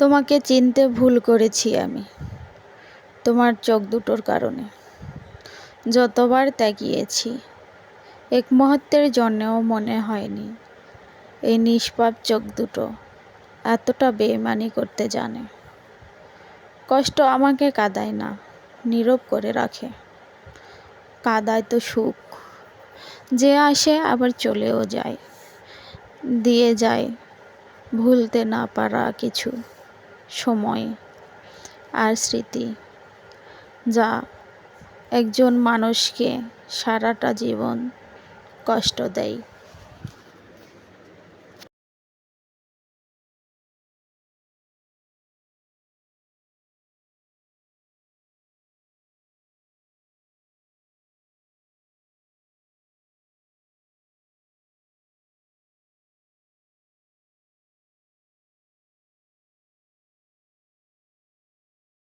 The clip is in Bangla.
তোমাকে চিনতে ভুল করেছি আমি, তোমার চোখ দুটোর কারণে। যতবার তাকিয়েছি, এক মুহূর্তের জন্যও মনে হয়নি এই নিষ্পাপ চোখ দুটো এতটা বেইমানি করতে জানে। কষ্ট আমাকে কাঁদায় না, নীরব করে রাখে। কাঁদায় তো সুখ, যে আসে আবার চলেও যায়, দিয়ে যায় ভুলতে না পারা কিছু সময় আর স্মৃতি, যা একজন মানুষকে সারাটা জীবন কষ্ট দেয়।